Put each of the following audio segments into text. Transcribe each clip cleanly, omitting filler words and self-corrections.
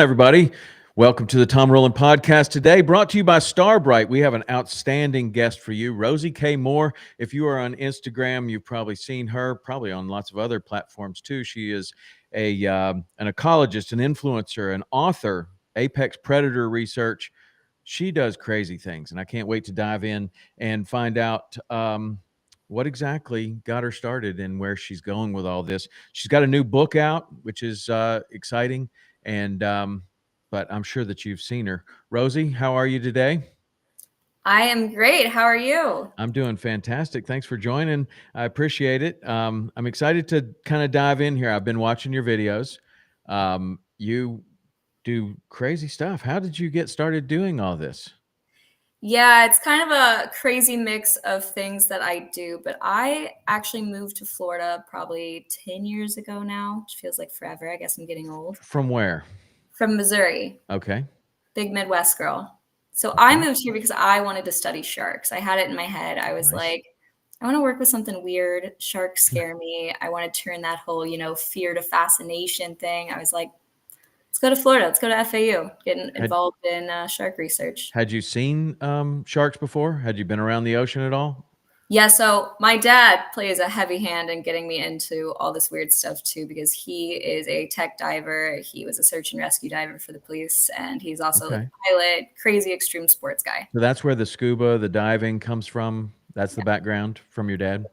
on, everybody? Welcome to the Tom Rowland podcast today, brought to you by Starbright. We have an outstanding guest for you, Rosie K. Moore. If you are on Instagram, you've probably seen her, probably on lots of other platforms too. She is an ecologist, an influencer, an author, apex predator research. She does crazy things, and I can't wait to dive in and find out what exactly got her started and where she's going with all this. She's got a new book out, which is exciting. And but I'm sure that you've seen her. Rosie, how are you today? I am great. How are you? I'm doing fantastic. Thanks for joining. I appreciate it. I'm excited to kind of dive in here. I've been watching your videos. You do crazy stuff. How did you get started doing all this? Yeah, it's kind of a crazy mix of things that I do, but I actually moved to Florida probably 10 years ago now, which feels like forever. I guess I'm getting old. From where? From Missouri, Okay. big Midwest girl. So I Okay. moved here because I wanted to study sharks. I had it in my head. I was Nice. like, I want to work with something weird. Sharks scare me. I want to turn that whole, fear to fascination thing. I was like, let's go to Florida. Let's go to FAU, get involved in shark research. Had you seen sharks before? Had you been around the ocean at all? Yeah, so my dad plays a heavy hand in getting me into all this weird stuff too, because he is a tech diver. He was a search and rescue diver for the police, and he's also like Okay. a pilot, crazy extreme sports guy. So that's where the scuba, the diving comes from. That's the background from your dad.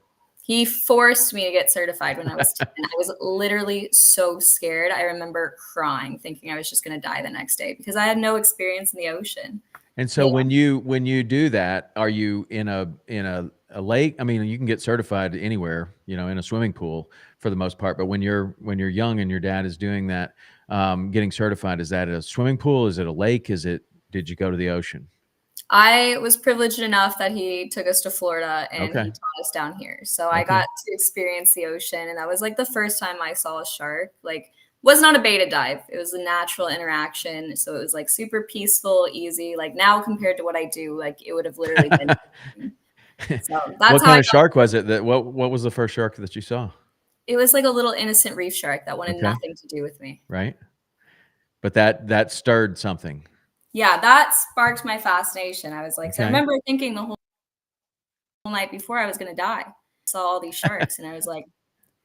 He forced me to get certified when I was 10. I was literally so scared. I remember crying, thinking I was just going to die the next day because I had no experience in the ocean. And so Yeah. when you do that, are you in a lake? I mean, you can get certified anywhere, in a swimming pool for the most part. But when you're young and your dad is doing that, getting certified, is that a swimming pool? Is it a lake? Did you go to the ocean? I was privileged enough that he took us to Florida and Okay. he taught us down here. So I Okay. got to experience the ocean, and that was like the first time I saw a shark. Like, was not a beta dive. It was a natural interaction. So it was like super peaceful, easy. Like now compared to what I do, like it would have literally been. So that's What how I kind of got. shark was it? What was the first shark that you saw? It was like a little innocent reef shark that wanted Okay. nothing to do with me. Right. But that stirred something. Yeah, that sparked my fascination. I was like, so I Okay. remember thinking the whole night before I was going to die. I saw all these sharks, and I was like,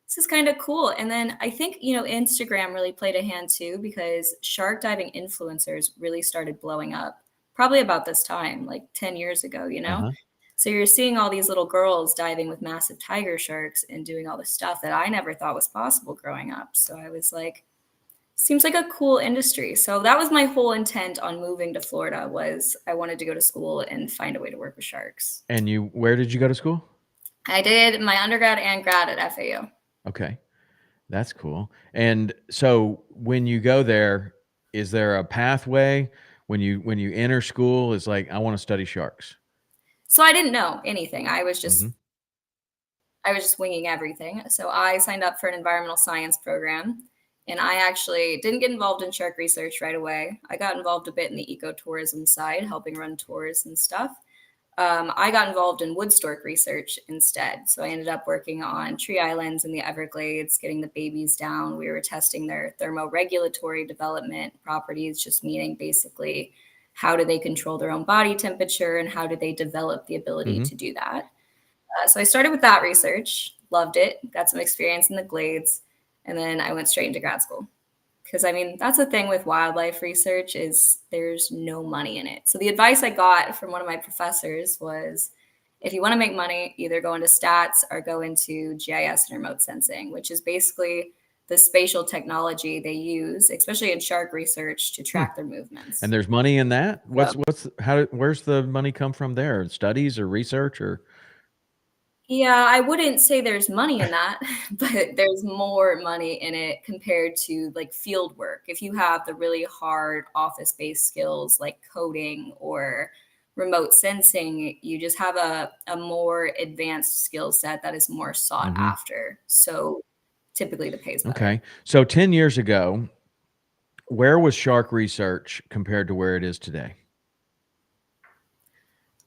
this is kind of cool. And then I think, Instagram really played a hand too, because shark diving influencers really started blowing up probably about this time, like 10 years ago. Uh-huh. So you're seeing all these little girls diving with massive tiger sharks and doing all the stuff that I never thought was possible growing up. So I was like, seems like a cool industry. So that was my whole intent on moving to Florida, was I wanted to go to school and find a way to work with sharks. And where did you go to school? I did my undergrad and grad at FAU. Okay. That's cool. And so when you go there, is there a pathway when you enter school? Is like, I want to study sharks. So I didn't know anything. Hmm. I was just winging everything. So I signed up for an environmental science program, and I actually didn't get involved in shark research right away. I got involved a bit in the ecotourism side, helping run tours and stuff. I got involved in wood stork research instead. So I ended up working on tree islands in the Everglades, getting the babies down. We were testing their thermoregulatory development properties, just meaning basically how do they control their own body temperature and how do they develop the ability Hmm. to do that. So I started with that research, loved it, got some experience in the glades, and then I went straight into grad school. Because I mean, that's the thing with wildlife research, is there's no money in it. So the advice I got from one of my professors was, if you want to make money, either go into stats or go into GIS and remote sensing, which is basically the spatial technology they use, especially in shark research, to track their movements. And there's money in that? So Where's the money come from there? Studies or research or? yeah, I wouldn't say there's money in that, but there's more money in it compared to like field work. If you have the really hard office-based skills like coding or remote sensing, you just have a more advanced skill set that is more sought Mhm. after. So typically the pay is better. Okay. So 10 years ago, where was shark research compared to where it is today?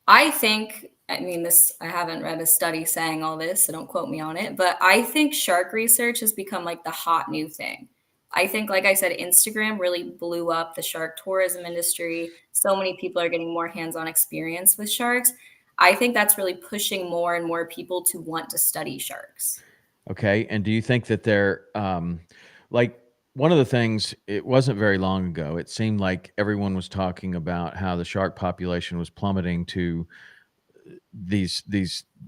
I think, I mean, I haven't read a study saying all this, so don't quote me on it, but I think shark research has become like the hot new thing. I think, like I said, Instagram really blew up the shark tourism industry. So many people are getting more hands-on experience with sharks. I think that's really pushing more and more people to want to study sharks. Okay. And do you think that they're like one of the things, it wasn't very long ago, it seemed like everyone was talking about how the shark population was plummeting to these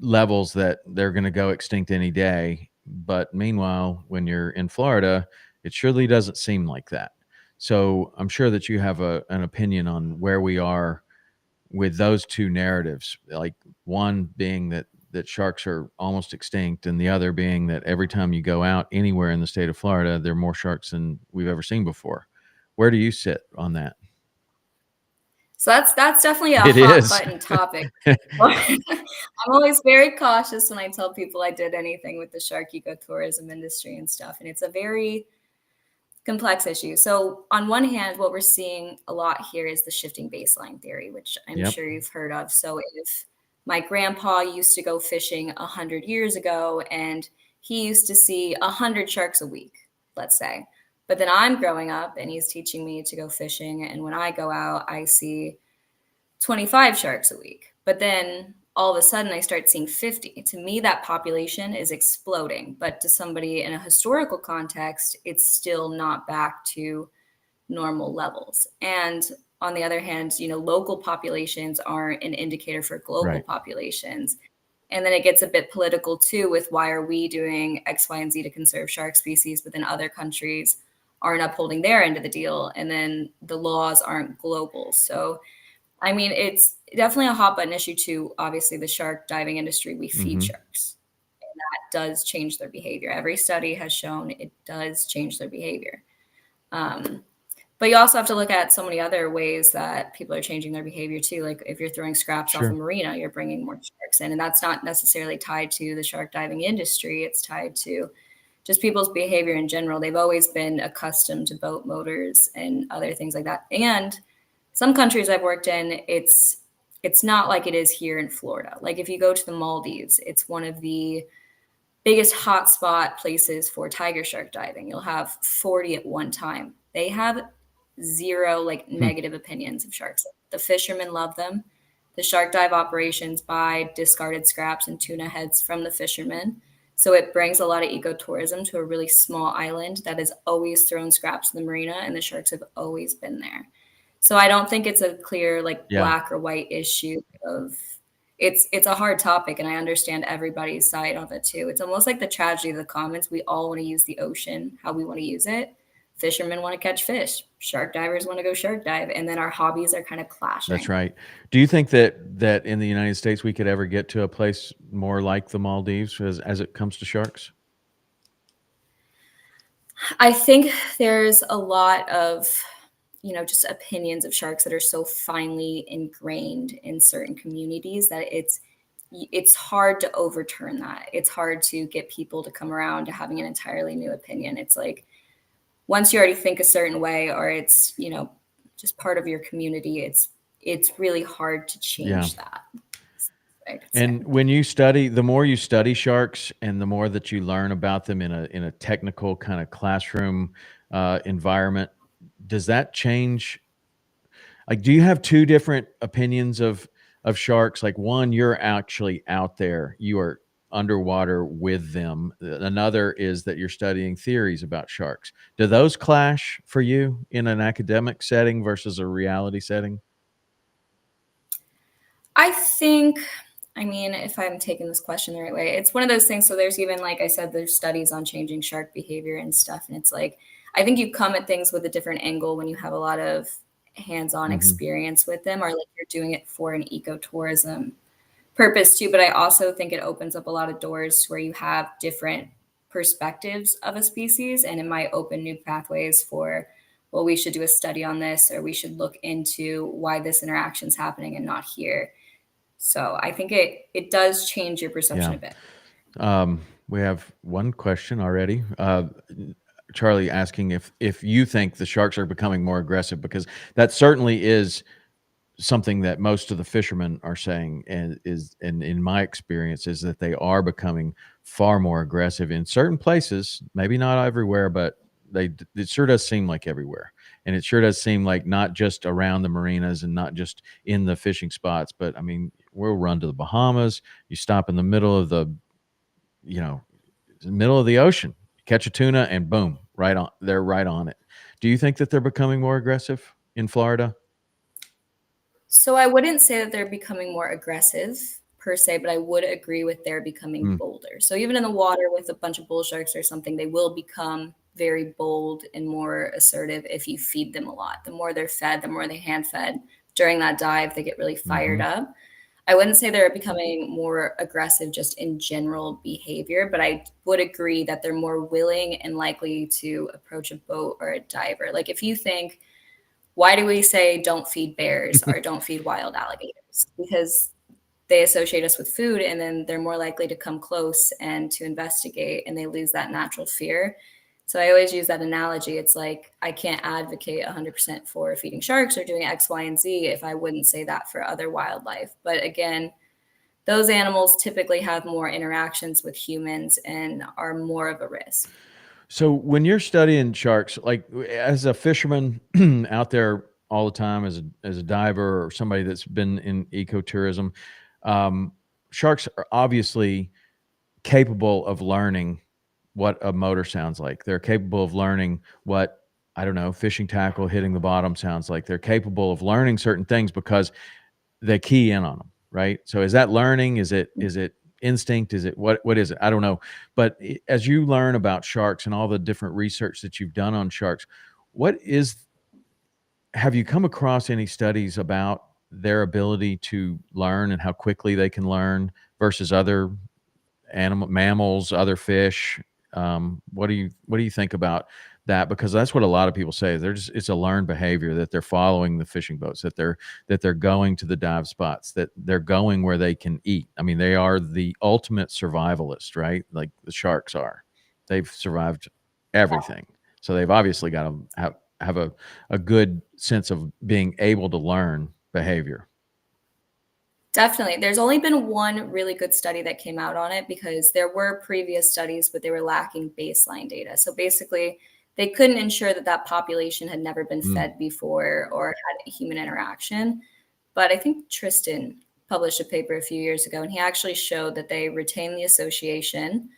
levels that they're going to go extinct any day. But meanwhile, when you're in Florida, it surely doesn't seem like that. So I'm sure that you have an opinion on where we are with those two narratives, like one being that sharks are almost extinct, and the other being that every time you go out anywhere in the state of Florida, there are more sharks than we've ever seen before. Where do you sit on that? So that's definitely a It hot is. button topic. I'm always very cautious when I tell people I did anything with the shark ecotourism industry and stuff, and it's a very complex issue. So on one hand, what we're seeing a lot here is the shifting baseline theory, which I'm Yep. sure you've heard of. So if my grandpa used to go fishing 100 years ago and he used to see 100 sharks a week, let's say, but then I'm growing up and he's teaching me to go fishing, and when I go out I see 25 sharks a week. But then all of a sudden I start seeing 50. To me, that population is exploding. But to somebody in a historical context, it's still not back to normal levels. And on the other hand, local populations aren't an indicator for global Right. populations. And then it gets a bit political too, with why are we doing X, Y, and Z to conserve shark species, but then other countries aren't upholding their end of the deal. And then the laws aren't global. So I mean, it's definitely a hot button issue too. Obviously, the shark diving industry, we feed Mm-hmm. sharks, and that does change their behavior. Every study has shown it does change their behavior. Um, but you also have to look at so many other ways that people are changing their behavior too. Like if you're throwing scraps off a Sure. marina, you're bringing more sharks in, and that's not necessarily tied to the shark diving industry. It's tied to just people's behavior in general. They've always been accustomed to boat motors and other things like that. And some countries I've worked in, it's not like it is here in Florida. Like if you go to the Maldives, it's one of the biggest hotspot places for tiger shark diving. You'll have 40 at one time. They have zero like Hmm. negative opinions of sharks. The fishermen love them. The shark dive operations buy discarded scraps and tuna heads from the fishermen. So it brings a lot of ecotourism to a really small island that has always thrown scraps in the marina, and the sharks have always been there. So I don't think it's a clear like Yeah. black or white issue of it's a hard topic, and I understand everybody's side of it too. It's almost like the tragedy of the commons. We all want to use the ocean how we want to use it. Fishermen want to catch fish. Shark divers want to go shark dive, and then our hobbies are kind of That's clashing. right. Do you think that in the United States we could ever get to a place more like the Maldives as it comes to sharks? I think there's a lot of just opinions of sharks that are so finely ingrained in certain communities that it's hard to overturn that. It's hard to get people to come around to having an entirely new opinion. It's like once you already think a certain way, or it's just part of your community, it's really hard to Yeah. change that, I could say. And when you study, the more you study sharks and the more that you learn about them in a technical kind of classroom environment, does that change? Like, do you have two different opinions of sharks? Like, one, you're actually out there, you are underwater with them. Another is that you're studying theories about sharks. Do those clash for you in an academic setting versus a reality setting? I think, I mean, if I'm taking this question the right way, it's one of those things. So there's even, like I said, there's studies on changing shark behavior and stuff. And it's like, I think you come at things with a different angle when you have a lot of hands-on Hmm. experience with them, or like you're doing it for an ecotourism purpose too. But I also think it opens up a lot of doors where you have different perspectives of a species, and it might open new pathways for, well, we should do a study on this, or we should look into why this interaction is happening and not here. So I think it does change your perception Yeah. a bit. We have one question already. Charlie asking if you think the sharks are becoming more aggressive, because that certainly is something that most of the fishermen are saying, and in my experience is that they are becoming far more aggressive in certain places, maybe not everywhere, but it sure does seem like everywhere. And it sure does seem like not just around the marinas and not just in the fishing spots, but I mean, we'll run to the Bahamas. You stop in the middle of you know, middle of the ocean, catch a tuna, and boom, they're right on it. Do you think that they're becoming more aggressive in Florida? So I wouldn't say that they're becoming more aggressive per se, but I would agree with they're becoming Mm, bolder. So even in the water with a bunch of bull sharks or something, they will become very bold and more assertive if you feed them a lot. The more they're fed, the more they hand fed during that dive, they get really fired hmm. up. I wouldn't say they're becoming more aggressive just in general behavior, but I would agree that they're more willing and likely to approach a boat or a diver. Like if you think, why do we say don't feed bears or don't feed wild alligators? Because they associate us with food and then they're more likely to come close and to investigate and they lose that natural fear. So I always use that analogy. It's like I can't advocate 100% for feeding sharks or doing X, Y, and Z if I wouldn't say that for other wildlife. But again, those animals typically have more interactions with humans and are more of a risk. So when you're studying sharks, like as a fisherman out there all the time, as a diver or somebody that's been in ecotourism, um, sharks are obviously capable of learning what a motor sounds like. They're capable of learning what, I don't know, fishing tackle hitting the bottom sounds like. They're capable of learning certain things because they key in on them, right? So is that learning? Is it instinct? Is it what is it? I don't know. But as you learn about sharks and all the different research that you've done on sharks, what is have you come across any studies about their ability to learn and how quickly they can learn versus other mammals, other fish? What do you think about that? Because that's what a lot of people say. It's a learned behavior that they're following the fishing boats, that they're going to the dive spots, that they're going where they can eat. I mean, they are the ultimate survivalist, right? Like the sharks are. They've survived everything. So they've obviously got to have a good sense of being able to learn behavior. Definitely. There's only been one really good study that came out on it because there were previous studies, but they were lacking baseline data. So basically, they couldn't ensure that that population had never been Mm. fed before or had a human interaction. But I think Tristan published a paper a few years ago, and he actually showed that they retained the association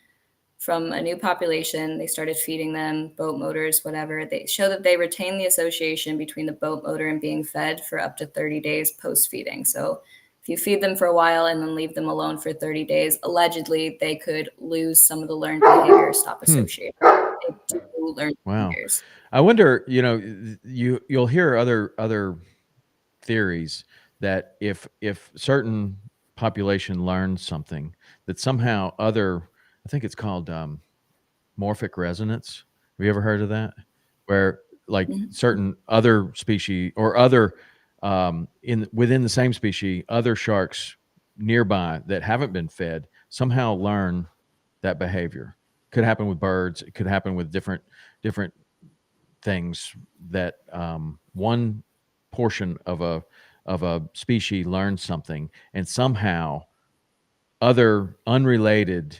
from a new population. They started feeding them boat motors, whatever. They show that they retain the association between the boat motor and being fed for up to 30 days post feeding. So if you feed them for a while and then leave them alone for 30 days, allegedly they could lose some of the learned behaviors, stop Hmm. associating. They do learn Wow. behaviors. I wonder, you'll hear other theories that if certain population learns something, that somehow I think it's called morphic resonance. Have you ever heard of that? Where like Mhm. certain other species or other in within the same species, other sharks nearby that haven't been fed somehow learn that behavior. Could happen with birds. It could happen with different things that one portion of a species learns something, and somehow other unrelated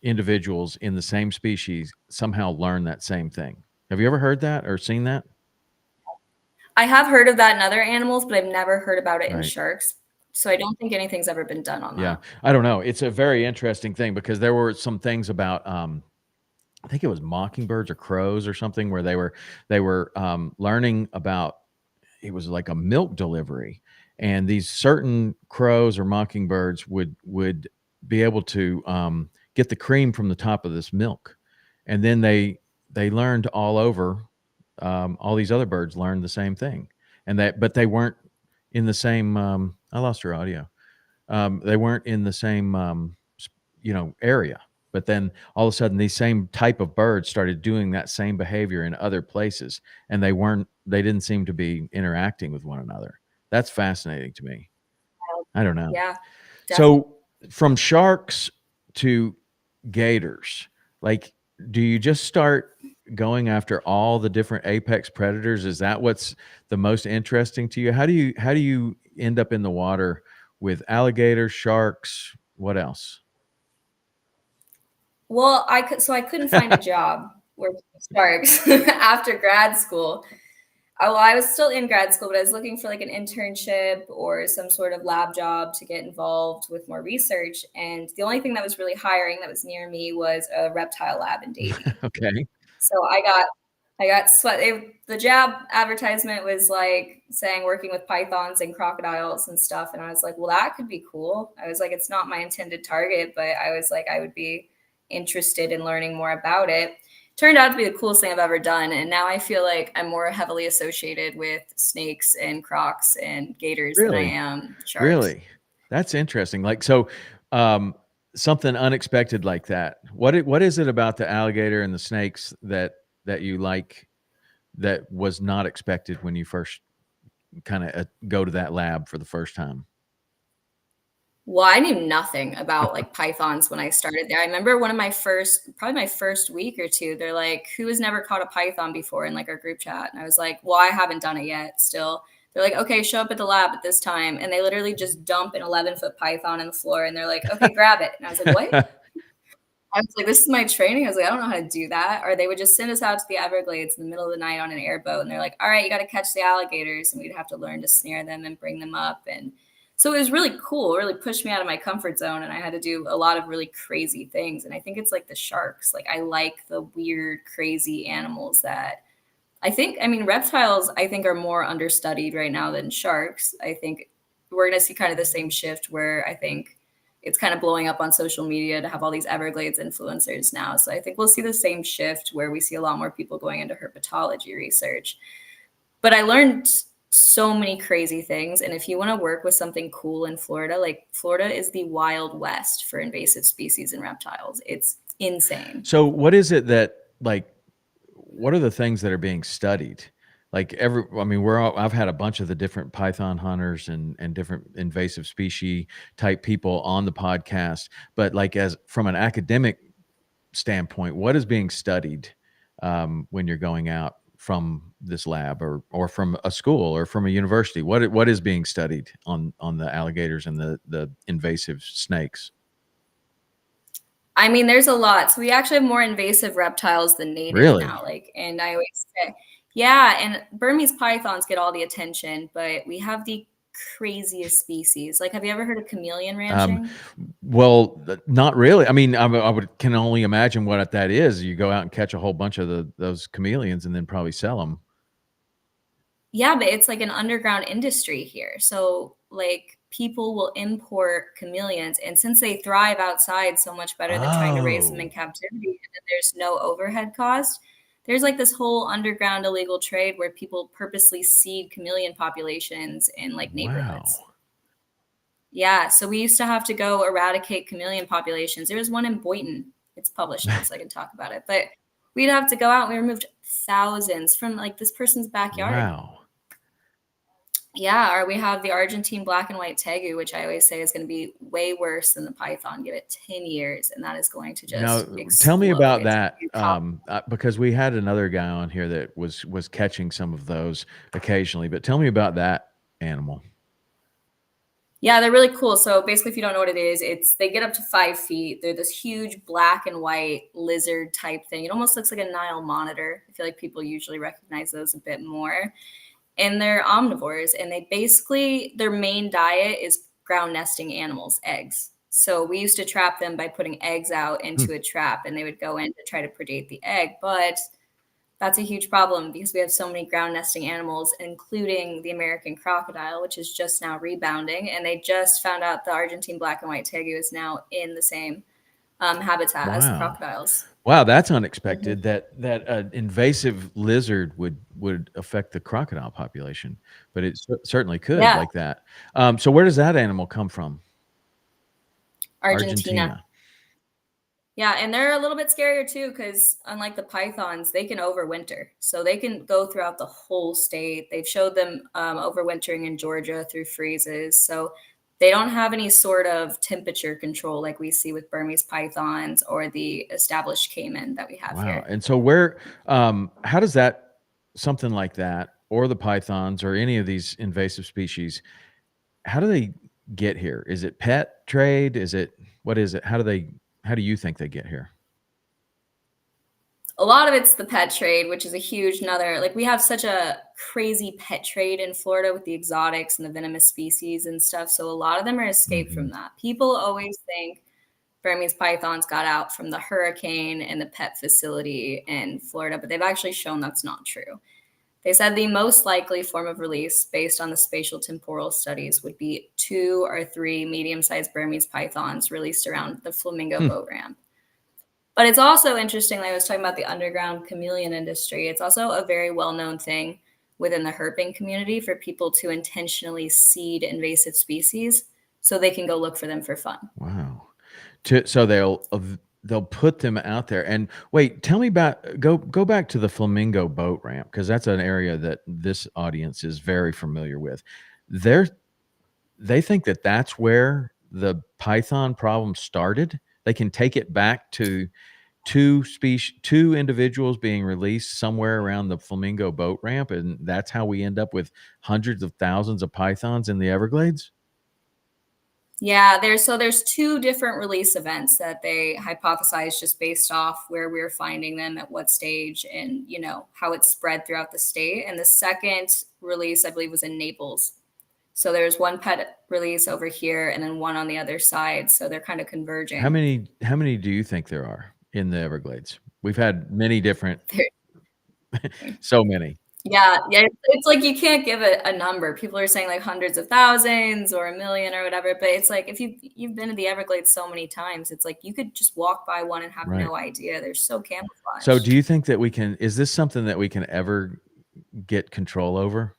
individuals in the same species somehow learn that same thing. Have you ever heard that or seen that? I have heard of that in other animals, but I've never heard about it in Right. sharks. So I don't think anything's ever been done on Yeah. that. I don't know. It's a very interesting thing because there were some things about I think it was mockingbirds or crows or something where they were learning about, it was like a milk delivery, and these certain crows or mockingbirds would be able to get the cream from the top of this milk, and then they learned all over. All these other birds learned the same thing, and that but they weren't in the same. I lost your audio. They weren't in the same area. But then all of a sudden, these same type of birds started doing that same behavior in other places, and they didn't seem to be interacting with one another. That's fascinating to me. I don't know. Yeah, definitely. So from sharks to gators, like, do you just start going after all the different apex predators? Is that what's the most interesting to you? How do you end up in the water with alligators, sharks? What else? Well, I couldn't find a job working with sharks after grad school. Well, I was still in grad school, but I was looking for like an internship or some sort of lab job to get involved with more research. And the only thing that was really hiring that was near me was a reptile lab in Davie. Okay. So I got sweat. The job advertisement was like saying working with pythons and crocodiles and stuff, and I was like, well, that could be cool. I was like, it's not my intended target, but I was like, I would be interested in learning more about it. Turned out to be the coolest thing I've ever done, and now I feel like I'm more heavily associated with snakes and crocs and gators than I Really? am sharks. Really? That's interesting. Like, so, something unexpected like that. What is it about the alligator and the snakes that you like that was not expected when you first kinda, go to that lab for the first time? Well, I knew nothing about like pythons when I started there. I remember one of my first, probably my first week or two, they're like, who has never caught a python before in like our group chat? And I was like, well, I haven't done it yet still. They're like, okay, show up at the lab at this time. And they literally just dump an 11-foot python on the floor and they're like, okay, grab it. And I was like, what? I was like, this is my training. I was like, I don't know how to do that. Or they would just send us out to the Everglades in the middle of the night on an airboat. And they're like, all right, you got to catch the alligators. And we'd have to learn to snare them and bring them up. And so it was really cool, it really pushed me out of my comfort zone. And I had to do a lot of really crazy things. And I think it's like the sharks. Like, I like the weird, crazy animals that I mean, reptiles, I think, are more understudied right now than sharks. I think we're going to see kind of the same shift where I think it's kind of blowing up on social media to have all these Everglades influencers now. So I think we'll see the same shift where we see a lot more people going into herpetology research. But I learned so many crazy things. And if you want to work with something cool in Florida, like Florida is the Wild West for invasive species and reptiles. It's insane. So what is it that, like, what are the things that are being studied? Like, I mean, I've had a bunch of the different python hunters and different invasive species type people on the podcast, but like, as from an academic standpoint, what is being studied, when you're going out from this lab or from a school or from a university? What is being studied on the alligators and the invasive snakes? I mean, there's a lot. So we actually have more invasive reptiles than native now. Really? Like, and I always say, yeah, and Burmese pythons get all the attention, but we have the craziest species. Like, have you ever heard of chameleon Um, ranching? well, not really. I mean, can only imagine what that is. You go out and catch a whole bunch of those chameleons and then probably sell them. Yeah, but it's like an underground industry here. So, like, people will import chameleons, and since they thrive outside so much better than trying to raise them in Oh, captivity, and then there's no overhead cost, there's like this whole underground illegal trade where people purposely seed chameleon populations in like neighborhoods. wow. Yeah, so we used to have to go eradicate chameleon populations. There was one in Boynton. It's published now, so I can talk about it. But we'd have to go out and we removed thousands from like this person's backyard. Wow. Yeah, or we have the Argentine black and white tegu, which I always say is going to be way worse than the python. Give it 10 years, and that is going to Now, just tell me explode. about It's that, gonna be top. because we had another guy on here that was catching some of those occasionally, but tell me about that animal. Yeah, they're really cool. So basically, if you don't know what it is, it's they get up to 5 feet. They're this huge black and white lizard type thing. It almost looks like a Nile monitor. I feel like people usually recognize those a bit more. And they're omnivores, and they basically their main diet is ground nesting animals, eggs. So we used to trap them by putting eggs out Hmm. into a trap, and they would go in to try to predate the egg. But that's a huge problem because we have so many ground nesting animals, including the American crocodile, which is just now rebounding. And they just found out the Argentine black and white tegu is now in the same habitat as the Wow. crocodiles. Wow, that's Mhm. unexpected that an invasive lizard would affect the crocodile population, but it certainly could Yeah, like that. So where does that animal come from? Argentina. Argentina. Yeah, and they're a little bit scarier too because unlike the pythons, they can overwinter. So they can go throughout the whole state. They've showed them overwintering in Georgia through freezes. So they don't have any sort of temperature control like we see with Burmese pythons or the established caiman that we have Wow, here. and so how does something like that, or the pythons, or any of these invasive species, how do they get here? Is it pet trade? What is it? How do you think they get here? A lot of it's the pet trade, which is a huge another, like we have such a crazy pet trade in Florida with the exotics and the venomous species and stuff. So a lot of them are escaped Hmm. from that. People always think Burmese pythons got out from the hurricane and the pet facility in Florida, but they've actually shown that's not true. They said the most likely form of release based on the spatial temporal studies would be 2 or 3 medium-sized Burmese pythons released around the Flamingo Hmm. boat ramp. But it's also interesting, like I was talking about the underground chameleon industry. It's also a very well-known thing within the herping community for people to intentionally seed invasive species so they can go look for them for fun. Wow. So they'll put them out there. And wait, tell me about go back to the Flamingo boat ramp, because that's an area that this audience is very familiar with. They're they think that that's where the python problem started. They can take it back to two individuals being released somewhere around the Flamingo boat ramp, and that's how we end up with hundreds of thousands of pythons in the Everglades. Yeah, there's 2 different release events that they hypothesize just based off where we're finding them at what stage and, how it's spread throughout the state. And the second release, I believe, was in Naples. So there's one pet release over here and then one on the other side. So they're kind of How converging. many do you think there are in the Everglades? We've had many different, so many. Yeah, it's like you can't give it a number. People are saying like hundreds of thousands or a million or whatever, but it's like if you've been to the Everglades so many times, it's like you could just walk by one and have Right. no idea. They're so So camouflaged. do you think that is this something that we can ever get control over?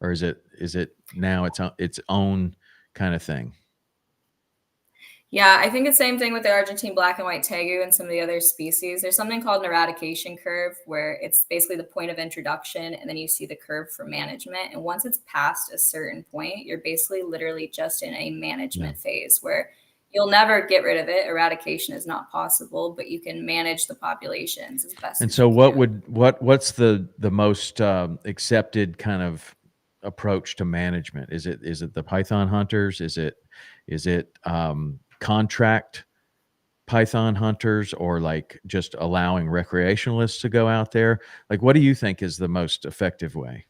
Or is it now its own kind of thing? Yeah, I think it's the same thing with the Argentine black and white tegu and some of the other species. There's something called an eradication curve where it's basically the point of introduction and then you see the curve for management. And once it's past a certain point, you're basically literally just in a Yeah. management phase where you'll never get rid of it. Eradication is not possible, but you can manage the populations as best And as so you what can. would what's the most accepted kind of approach to management? Is it the python hunters? Is it contract python hunters, or like just allowing recreationalists to go out there? Like, what do you think is the most effective way?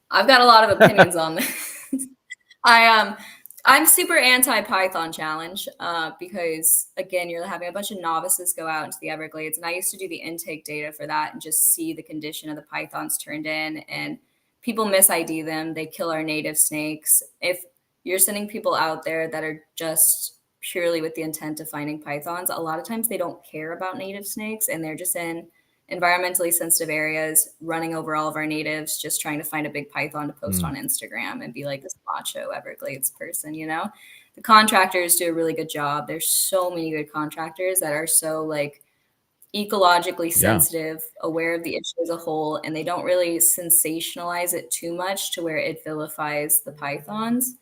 I've got a lot of opinions on this. I I'm super anti Python challenge because again you're having a bunch of novices go out into the Everglades, and I used to do the intake data for that and just see the condition of the pythons turned in, and people mis ID them. They kill our native snakes. If you're sending people out there that are just purely with the intent of finding pythons, a lot of times they don't care about native snakes and they're just in environmentally sensitive areas, running over all of our natives, just trying to find a big python to post Mm, on Instagram and be like this macho Everglades person. The contractors do a really good job. There's so many good contractors that are so like ecologically yeah, sensitive, aware of the issue as a whole, and they don't really sensationalize it too much to where it vilifies the pythons.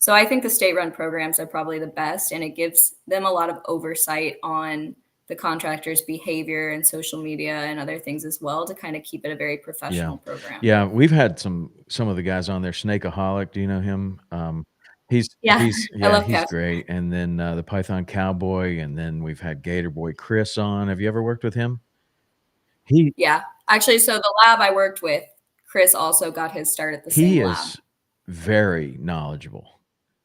So I think the state-run programs are probably the best, and it gives them a lot of oversight on the contractors' behavior and social media and other things as well to kind of keep it a very yeah, professional program. yeah. We've had some of the guys on there. Snakeaholic, do you know him? Yeah, I love He's cats. great. And then the Python Cowboy, and then we've had Gator Boy Chris on. Have you ever worked with him? He Yeah. Actually, so the lab I worked with, Chris also got his start at the he same lab. is very knowledgeable.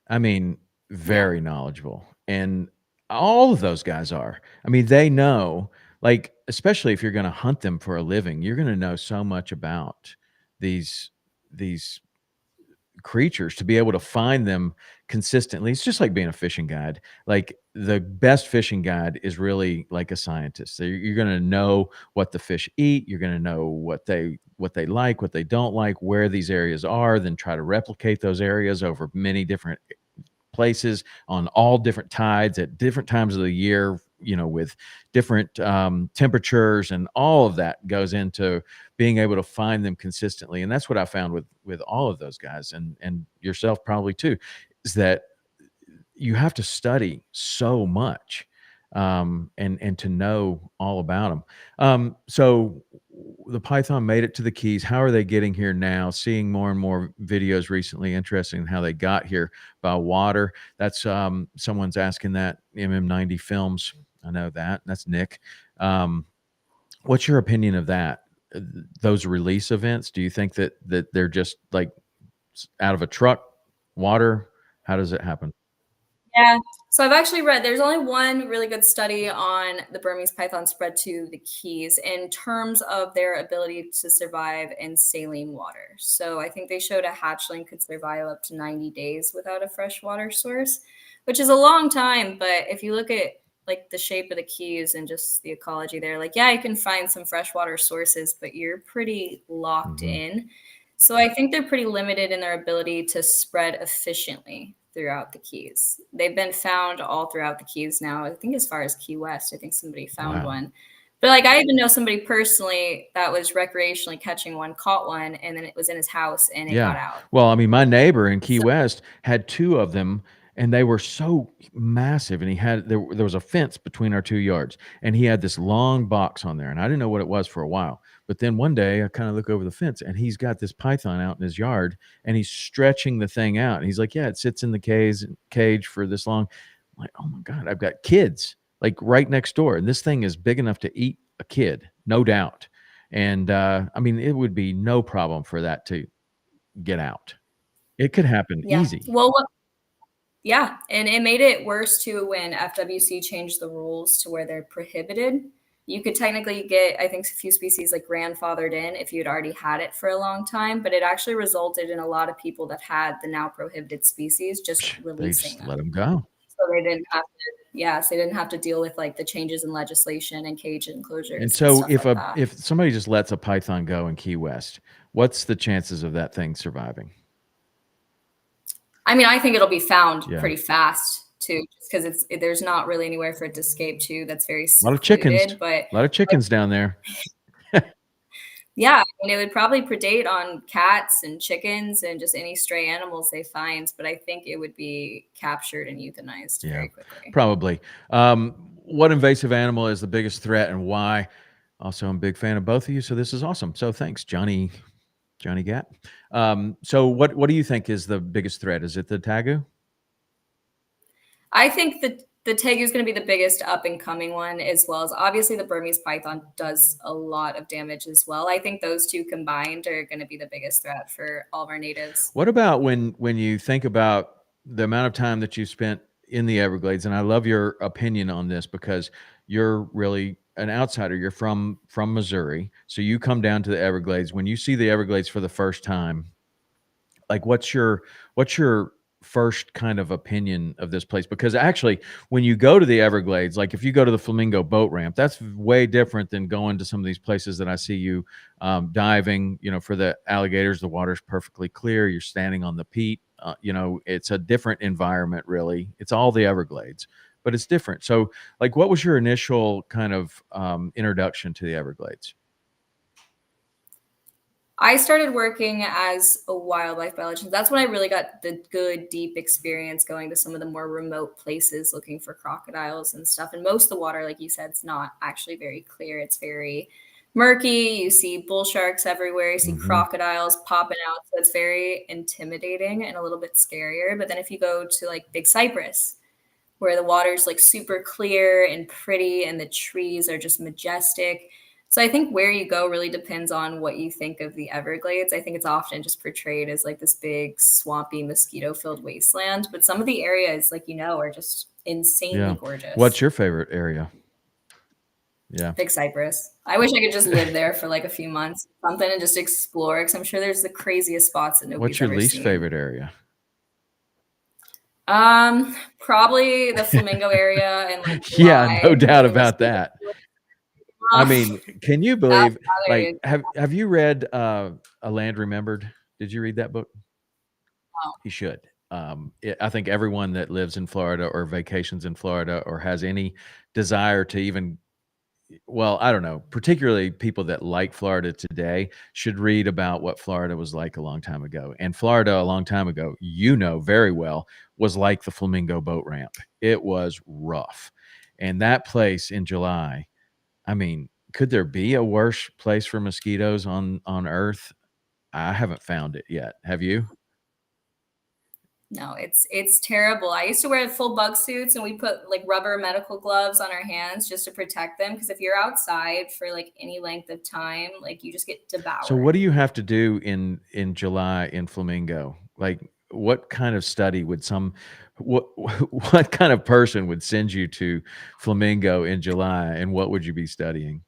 I mean, Yeah. very knowledgeable. And all of those guys are. I mean, they know, like, especially if you're going to hunt them for a living, you're going to know so much about these these creatures to be able to find them consistently. It's just like being a fishing guide. Like, the best fishing guide is really like a scientist. So you're going to know what the fish eat. You're going to know what they like, what they don't like, where these areas are, then try to replicate those areas over many different places on all different tides at different times of the year, with different temperatures, and all of that goes into being able to find them consistently. And that's what I found with all of those guys, and yourself probably too, is that you have to study so much, and to know all about them. So the python made it to the Keys. How are they getting here now? Seeing more and more videos recently, interesting in how they got here by water. That's someone's asking that MM90 Films. I know that. That's Nick. Um, what's your opinion of that? Those release events? Do you think that they're just like out of a truck, water? How does it happen? Yeah. So I've actually read there's only one really good study on the Burmese python spread to the Keys in terms of their ability to survive in saline water. So I think they showed a hatchling could survive up to 90 days without a freshwater source, which is a long time. But if you look at like the shape of the Keys and just the ecology there, like, yeah, you can find some freshwater sources, but you're pretty locked Hmm. in. So I think they're pretty limited in their ability to spread efficiently throughout the Keys. They've been found all throughout the Keys now. I think as far as Key West, I think somebody found Wow. one. But like I even know somebody personally that was recreationally catching one, caught one, and then it was in his house and it Yeah. got out. Well, I mean, my neighbor in Key So West had 2 of them, and they were so massive, and he had there was a fence between our 2 yards, and he had this long box on there, and I didn't know what it was for a while. But then one day, I kinda look over the fence, and he's got this python out in his yard, and he's stretching the thing out, and he's like, "Yeah, it sits in the cage for this long." I'm like, "Oh my god, I've got kids, like, right next door, and this thing is big enough to eat a kid, no doubt." And, I mean, it would be no problem for that to get out. It could happen yeah. easy. Well, what yeah, and it made it worse too when FWC changed the rules to where they're prohibited. You could technically get, I think, a few species like grandfathered in if you'd already had it for a long time, but it actually resulted in a lot of people that had the now prohibited species just They releasing just let them. them go. So they didn't have to, yeah, so they didn't have to deal with like the changes in legislation and cage And enclosures and so stuff like that. if somebody just lets a python go in Key West, what's the chances of that thing surviving? I mean, I think it'll be found Yeah. pretty fast too, just because there's not really anywhere for it to escape to that's very A lot of chickens. secluded. But A lot of chickens down there. yeah, I mean, it would probably predate on cats and chickens and just any stray animals they find, but I think it would be captured and euthanized Yeah, very quickly. probably. What invasive animal is the biggest threat and why? Also, I'm a big fan of both of you, so this is awesome. So thanks, Johnny Gat. So what do you think is the biggest threat? Is it the tagu? I think that the tegu is going to be the biggest up and coming one, as well as obviously the Burmese python does a lot of damage as well. I think those two combined are going to be the biggest threat for all of our natives. What about when you think about the amount of time that you spent in the Everglades? And I love your opinion on this because you're really an outsider. You're from Missouri, so you come down to the Everglades. When you see the Everglades for the first time, like what's your first kind of opinion of this place? Because actually when you go to the Everglades, like if you go to the Flamingo boat ramp, that's way different than going to some of these places that I see you diving, for the alligators. The water's perfectly clear, you're standing on the peat. It's a different environment, really. It's all the Everglades, but it's different. So like what was your initial kind of introduction to the Everglades? I started working as a wildlife biologist. That's when I really got the good, deep experience going to some of the more remote places looking for crocodiles and stuff. And most of the water, like you said, it's not actually very clear. It's very murky. You see bull sharks everywhere. You see Hmm. crocodiles popping out. So it's very intimidating and a little bit scarier. But then if you go to like Big Cypress, where the water's like super clear and pretty and the trees are just majestic. So I think where you go really depends on what you think of the Everglades. I think it's often just portrayed as like this big swampy mosquito filled wasteland, but some of the areas like are just insanely Yeah. What's gorgeous. your favorite area? Yeah. Big Cypress. I wish I could just live there for like a few months, something and just explore because I'm sure there's the craziest spots that What's nobody's your ever least seen. favorite area? Probably the Flamingo area and like Yeah, no July doubt when the about mosquitoes. that. I mean, can you That's believe, like, bothering. have you read, A Land Remembered? Did you read that book? Oh, You should. I think everyone that lives in Florida or vacations in Florida or has any desire to even, well, I don't know, particularly people that like Florida today should read about what Florida was like a long time ago. And Florida a long time ago, very well, was like the Flamingo boat ramp. It was rough. And that place in July, I mean, could there be a worse place for mosquitoes on Earth? I haven't found it yet. Have you? No, it's terrible. I used to wear full bug suits and we put like rubber medical gloves on our hands just to protect them because if you're outside for like any length of time, like you just get So what devoured. do you have to do in July in Flamingo? Like, what kind of study would what what kind of person would send you to Flamingo in July, and what would you be studying?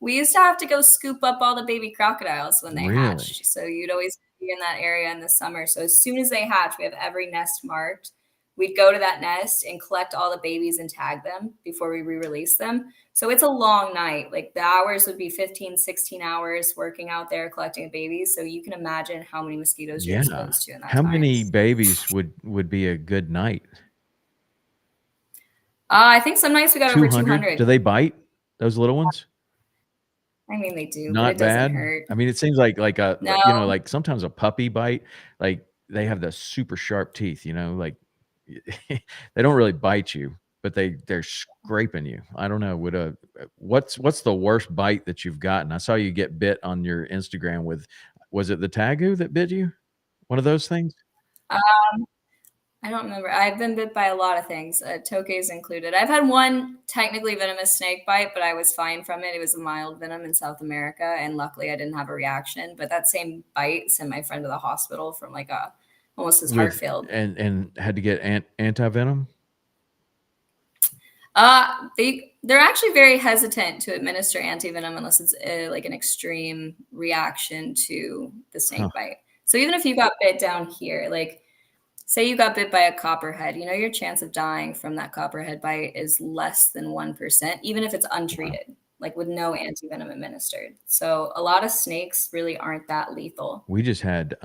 We used to have to go scoop up all the baby crocodiles when they Really? hatched. So you'd always be in that area in the summer. So as soon as they hatch, we have every nest marked. We'd go to that nest and collect all the babies and tag them before we re-release them. So it's a long night. Like the hours would be 15, 16 hours working out there collecting babies. So you can imagine how many mosquitoes you're Yeah. exposed to in that How time. many babies would be a good night? I think some nights we got over 200? Do 200. they bite, those little ones? I mean, they do, but Not it doesn't bad? hurt. I mean, it seems like a No, like, like sometimes a puppy bite, like, they have the super sharp teeth, like, they don't really bite you, but they're scraping you. I don't know, would a what's the worst bite that you've gotten? I saw you get bit on your Instagram with was it the tagoo that bit you? One of those things? I don't remember. I've been bit by a lot of things, toques included. I've had one technically venomous snake bite, but I was fine from it. It was a mild venom in South America, and luckily I didn't have a reaction. But that same bite sent my friend to the hospital from like a almost his heart With failed. and had to get anti-venom? They're actually very hesitant to administer antivenom unless it's like an extreme reaction to the Huh. snake bite. So even if you got bit down here, like say you got bit by a copperhead, your chance of dying from that copperhead bite is less than 1%, even if it's Wow. untreated, like with no antivenom administered. So a lot of snakes really aren't that lethal. We just had,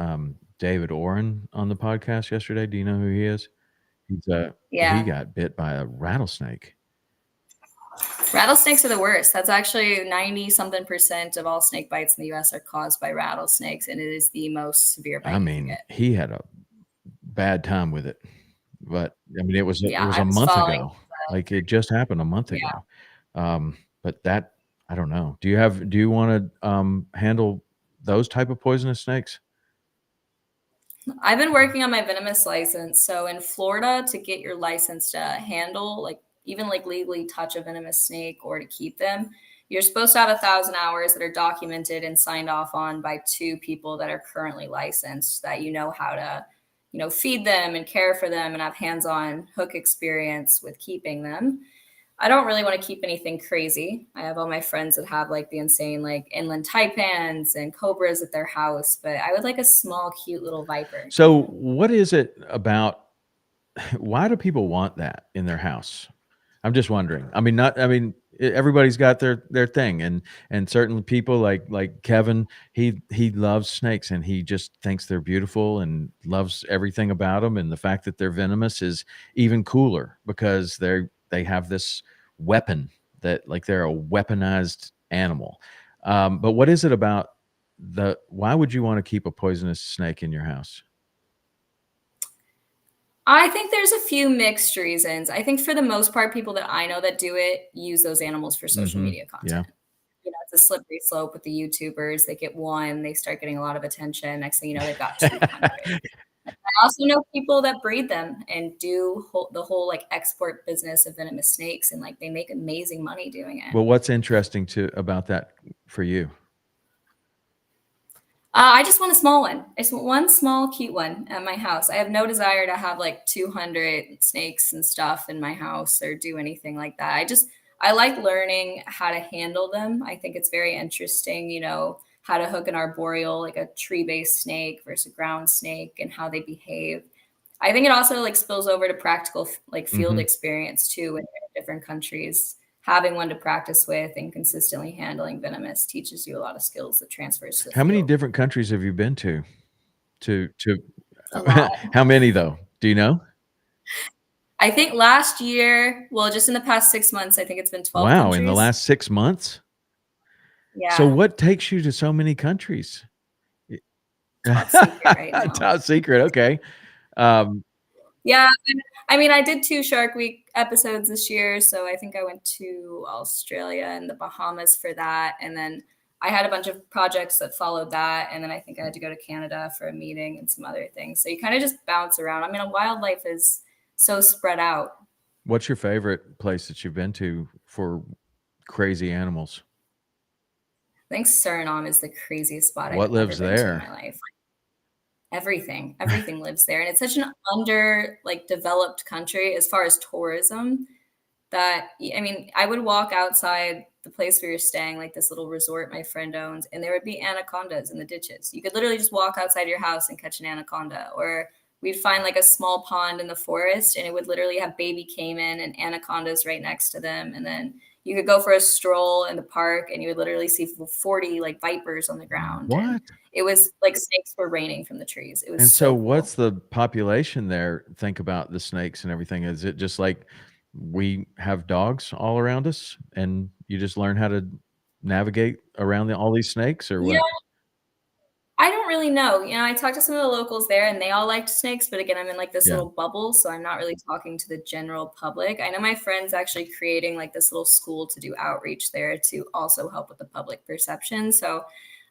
David Oren on the podcast yesterday. Do you know who he is? He Yeah. got bit by a rattlesnake. Rattlesnakes are the worst. That's actually 90 something percent of all snake bites in the US are caused by rattlesnakes, and it is the most severe I bite you can mean, get. he had a bad time with it, but, I mean, it Yeah, was I a was month following. ago. Like, it just happened a month Yeah. ago. But that I don't know. Do you wanna, handle those type of poisonous snakes? I've been working on my venomous license. So in Florida, to get your license to handle, like even like legally touch a venomous snake or to keep them, you're supposed to have 1,000 hours that are documented and signed off on by two people that are currently licensed that you know how to, feed them and care for them and have hands-on hook experience with keeping them. I don't really want to keep anything crazy. I have all my friends that have like the insane like inland taipans and cobras at their house, but I would like a small, cute little viper. So, what is it about why do people want that in their house? I'm just wondering. I mean, not. I mean, everybody's got their thing, and certain people like Kevin, he loves snakes, and he just thinks they're beautiful and loves everything about them. And the fact that they're venomous is even cooler because they have this weapon that like they're a weaponized animal. But what is it about the? Why would you want to keep a poisonous snake in your house? I think there's a few mixed reasons. I think for the most part, people that I know that do it use those animals for social Hmm. media Yeah. content. It's a slippery slope with the YouTubers. They get one, they start getting a lot of attention. Next thing you know, they've got 200. I also know people that breed them and do the whole like export business of venomous snakes, and like they make amazing money doing it. Well, what's interesting to about that for you? I just want a small one. I just want one small, cute one at my house. I have no desire to have like 200 snakes and stuff in my house or do anything like that. I like learning how to handle them. I think it's very interesting, how to hook an arboreal, like a tree based snake versus a ground snake and how they behave. I think it also like spills over to practical like field Mhm. experience too when you're in different countries. Having one to practice with and consistently handling venomous teaches you a lot of skills that transfers to the How many field. different countries have you been to? To A lot. how many though? Do you know? I think last year, well, just in the past 6 months, I think it's been 12 Wow, in the countries. last 6 months? So Yeah, what takes you to so many countries? Y top secret right now. Top secret, okay. Um, Yeah, and I mean, I did 2 Shark Week episodes this year, so I think I went to Australia and the Bahamas for that, and then I had a bunch of projects that followed that. And then I think I had to go to Canada for a meeting and some other things. So you kind of just bounce around. I mean, wildlife is so spread out. What's your favorite place that you've been to for crazy animals? I think Suriname is the craziest spot I've What ever lives been to in my there? life. Everything lives there. And it's such an under like developed country as far as tourism that I mean, I would walk outside the place where you're staying, like this little resort my friend owns, and there would be anacondas in the ditches. You could literally just walk outside your house and catch an anaconda. Or we'd find like a small pond in the forest and it would literally have baby caiman and anacondas right next to them. And then you could go for a stroll in the park and you would literally see 40 like vipers on the ground. And What? it was like snakes were raining from the trees. It was And so so cool. what's the population there think about the snakes and everything? Is it just like we have dogs all around us and you just learn how to navigate around all these snakes or Yeah, what? I don't really know. I talked to some of the locals there and they all liked snakes, but again, I'm in like this Yeah. little bubble, so I'm not really talking to the general public. I know my friend's actually creating like this little school to do outreach there to also help with the public perception. So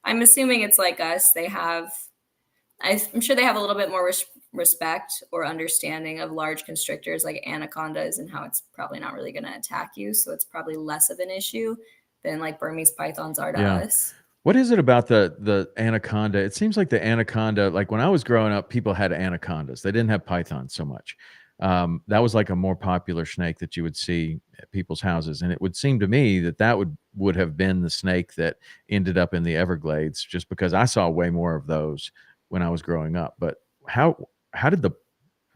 I'm assuming it's like us. I'm sure they have a little bit more respect or understanding of large constrictors like anacondas and how it's probably not really going to attack you. So it's probably less of an issue than like Burmese pythons are to Yeah. us. What is it about the anaconda? It seems like the anaconda, like when I was growing up, people had anacondas. They didn't have pythons so much. That was like a more popular snake that you would see at people's houses, and it would seem to me that that would have been the snake that ended up in the Everglades, just because I saw way more of those when I was growing up. But how did the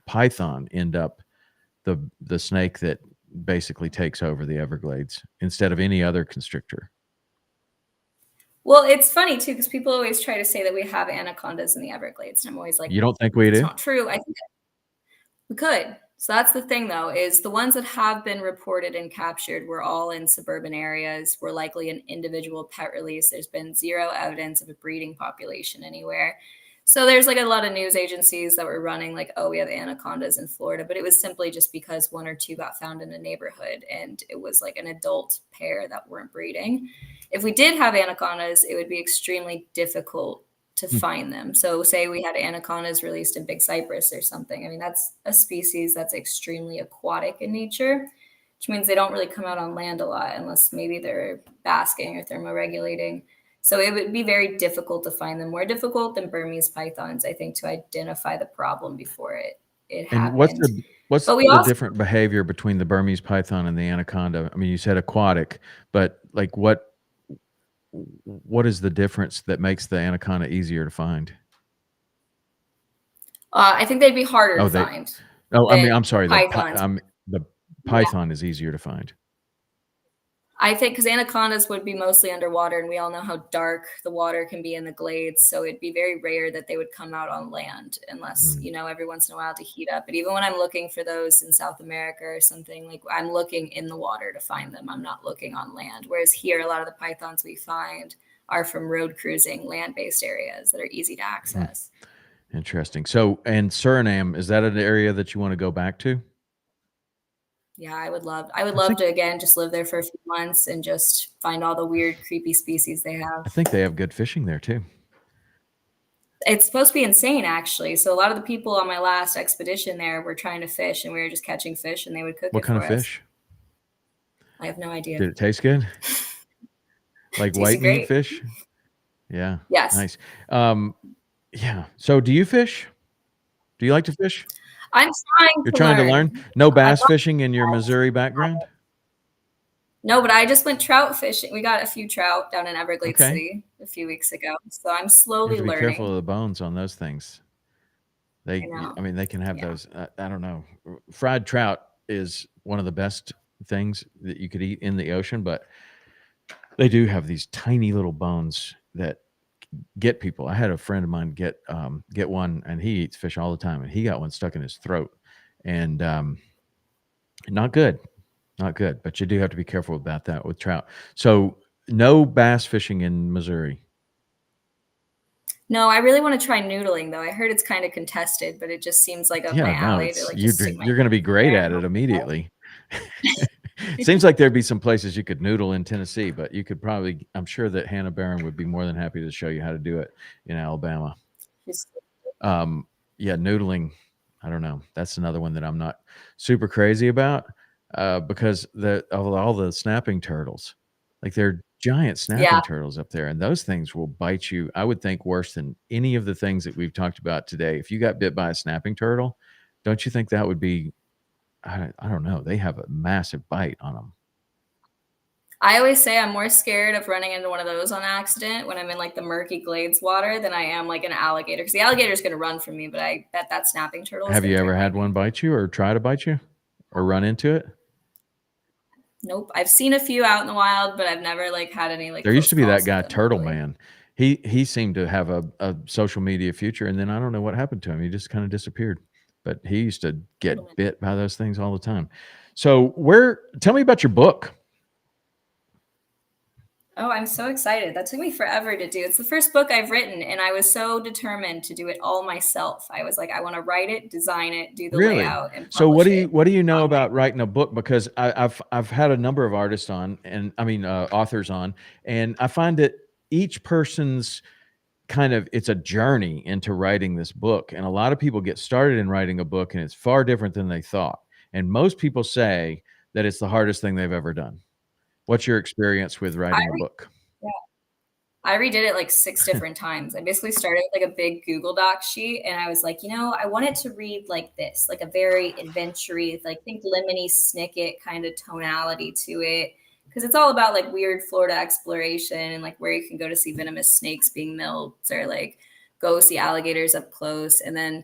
python end up the snake that basically takes over the Everglades instead of any other constrictor? Well, it's funny too because people always try to say that we have anacondas in the Everglades, and I'm always like, You don't think we that's do? not true. I think we could. So that's the thing, though, is the ones that have been reported and captured were all in suburban areas, were likely an individual pet release. There's been zero evidence of a breeding population anywhere. So there's like a lot of news agencies that were running like, oh, we have anacondas in Florida, but it was simply just because one or two got found in a neighborhood and it was like an adult pair that weren't breeding. If we did have anacondas, it would be extremely difficult to Hmm. find them. So say we had anacondas released in Big Cypress or something. I mean, that's a species that's extremely aquatic in nature, which means they don't really come out on land a lot unless maybe they're basking or thermoregulating. So it would be very difficult to find them, more difficult than Burmese pythons, I think, to identify the problem before it And what's happened. what's But we the also different behavior between the Burmese python and the anaconda? I mean, you said aquatic, but like what is the difference that makes the anaconda easier to find? I think they'd be harder Oh, to they find oh, I mean, than I'm sorry, pythons. the Yeah. python is easier to find. I think because anacondas would be mostly underwater, and we all know how dark the water can be in the glades. So it'd be very rare that they would come out on land unless, Mm. every once in a while to heat up. But even when I'm looking for those in South America or something, like I'm looking in the water to find them. I'm not looking on land. Whereas here, a lot of the pythons we find are from road cruising, land based areas that are easy to Mm. access. Interesting. So, and Suriname, is that an area that you want to go back to? Yeah, I would I love think to again just live there for a few months and just find all the weird, creepy species they have. I think they have good fishing there too. It's supposed to be insane, actually. So a lot of the people on my last expedition there were trying to fish, and we were just catching fish, and they would cook What it kind of for us. fish? I have no idea. Did it taste good? Like white Tasted meat great. fish? Yeah, Yes, nice. Um, yeah. So do you fish? Do you like to fish? I'm trying You're to trying to learn? learn. No I bass love fishing in your trout. Missouri background? No, but I just went trout fishing. We got a few trout down in Everglades Okay. City a few weeks ago, so I'm You have slowly to be careful learning. of the bones on those things. I I know. mean, they can have Yeah. those. I don't know. Fried trout is one of the best things that you could eat in the ocean, but they do have these tiny little bones that get people. I had a friend of mine get one, and he eats fish all the time, and he got one stuck in his throat, and not good, not good. But you do have to be careful about that with trout. So no bass fishing in Missouri. No, I really want to try noodling though. I heard it's kind of contested, but it just seems like up my Yeah, no, alley to it's like just stick my you're going to be hand in great there at and it hope for the best. immediately. Seems like there'd be some places you could noodle in Tennessee, but you could probably, I'm sure that Hannah Barron would be more than happy to show you how to do it in Alabama. Just- Yeah, noodling, I don't know. That's another one that I'm not super crazy about because of all the snapping turtles. Like they're giant yeah, snapping turtles up there, and those things will bite you, I would think, worse than any of the things that we've talked about today. If you got bit by a snapping turtle, don't you think that would be, I don't know, they have a massive bite on them. I always say I'm more scared of running into one of those on accident when I'm in like the murky glades water than I am like an alligator, because the alligator is going to run from me, but I bet that snapping turtle is Have going you to ever had terrify one me. bite you or try to bite you or run into it? Nope, I've seen a few out in the wild, but I've never like had any like There used close to be that calls with guy them, Turtle luckily. Man. He seemed to have a social media future, and then I don't know what happened to him. He just kind of disappeared. But he used to get bit by those things all the time. So tell me about your book. Oh, I'm so excited. That took me forever to do. It's the first book I've written, and I was so determined to do it all myself. I was like, I want to write it, design it, do the Really? layout, and So publish it what do you know on my about writing a book? Because I've had a number of artists on, and I mean authors on, and I find that each person's it's a journey into writing this book, and a lot of people get started in writing a book, and it's far different than they thought. And most people say that it's the hardest thing they've ever done. What's your experience with I writing a re- book? yeah, I redid it like 6 different times. I basically started with like a big Google Doc sheet, and I was like, I want it to read like this, like a very adventure-y, like think Lemony Snicket kind of tonality to it, because it's all about like weird Florida exploration and like where you can go to see venomous snakes being milked or like go see alligators up close. And then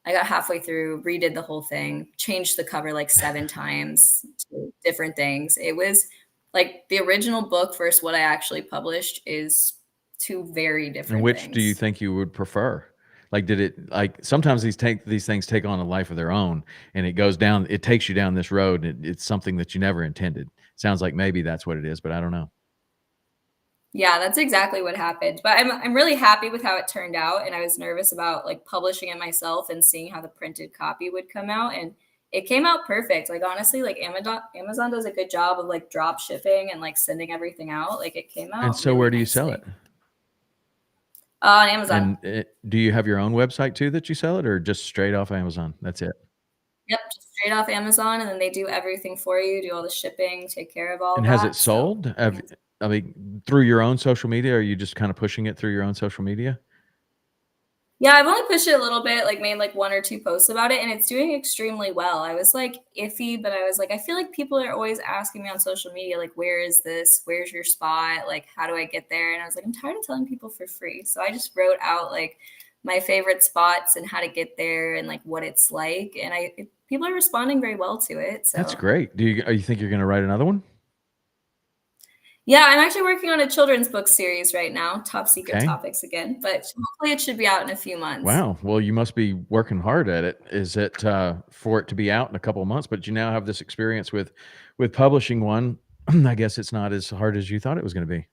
I got halfway through, redid the whole thing, changed the cover like 7 times to different things. It was like the original book versus what I actually published is two very And different which do you things. think you would prefer? Like, did it like sometimes these things take on a life of their own, and it takes you down this road, and it's something that you never intended. Sounds like maybe that's what it is, but I don't know. Yeah, that's exactly what happened. But I'm really happy with how it turned out, and I was nervous about like publishing it myself and seeing how the printed copy would come out, and it came out perfect. Like honestly, like Amazon does a good job of like drop shipping and like sending everything out. Like it came And out so, really where do you sell it? nicely. On Amazon. And do you have your own website too that you sell it, or just straight off Amazon? That's it. Yep, just straight off Amazon, and then they do everything for you, do all the shipping, take care of all And of has it that. So, sold? I mean, through your own social media? Or are you just kind of pushing it through your own social media? yeah, I've only pushed it a little bit, like made like 1 or 2 posts about it, and it's doing extremely well. I was like iffy, but I was like, I feel like people are always asking me on social media, like, where is this? Where's your spot? Like, how do I get there? And I was like, I'm tired of telling people for free. So I just wrote out like my favorite spots and how to get there and like what it's like. And people are responding very well to it. That's So great. You think you're going to write another one? yeah, I'm actually working on a children's book series right now, top secret Okay. topics again, but hopefully it should be out in a few months. Wow. Well, you must be working hard at it. Is it for it to be out in a couple of months? But you now have this experience with publishing one. I guess it's not as hard as you thought it was going to be.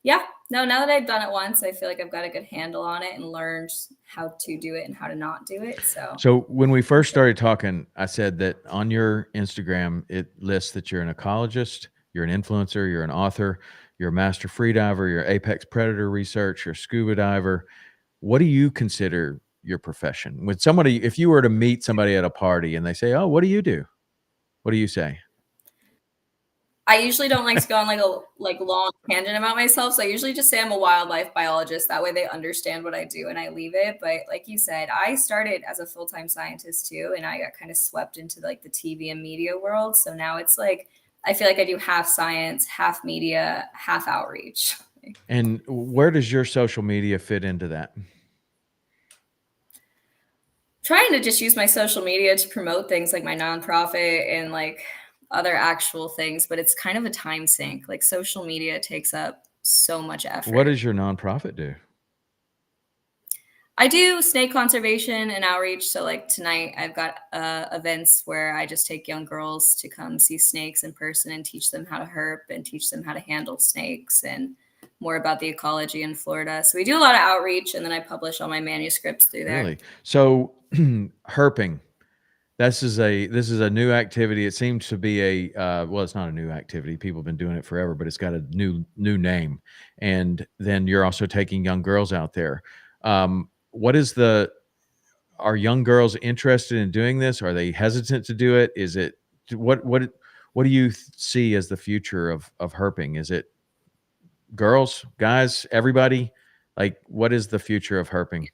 Yeah, no, now that I've done it once, I feel like I've got a good handle on it and learned how to do it and how to not do it. So So when we I'm first excited. started talking, I said that on your Instagram, it lists that you're an ecologist, you're an influencer, you're an author, you're a master freediver, you're apex predator research, you're a scuba diver. What do you consider your profession? When somebody, if you were to meet somebody at a party and they say, "Oh, what do you do?" What do you say? I usually don't like to go on like a long tangent about myself, so I usually just say I'm a wildlife biologist. That way they understand what I do and I leave it. But like you said, I started as a full-time scientist too, and I got kind of swept into like the TV and media world. So now it's like I feel like I do half science, half media, half outreach. And where does your social media fit into that? Trying to just use my social media to promote things like my nonprofit and like other actual things, but it's kind of a time sink. Like social media takes up so much What effort. does your nonprofit do? I do snake conservation and outreach. So, like tonight, I've got events where I just take young girls to come see snakes in person and teach them how to herp and teach them how to handle snakes and more about the ecology in Florida. So, we do a lot of outreach, and then I publish all my manuscripts through there. Really? So herping. This is a new activity. It seems to be well, it's not a new activity. People have been doing it forever, but it's got a new name. And then you're also taking young girls out there. What is the Are young girls interested in doing this? Are they hesitant to do it? Is it what do you see as the future of herping? Is it girls, guys, everybody? Like, what is the future of herping?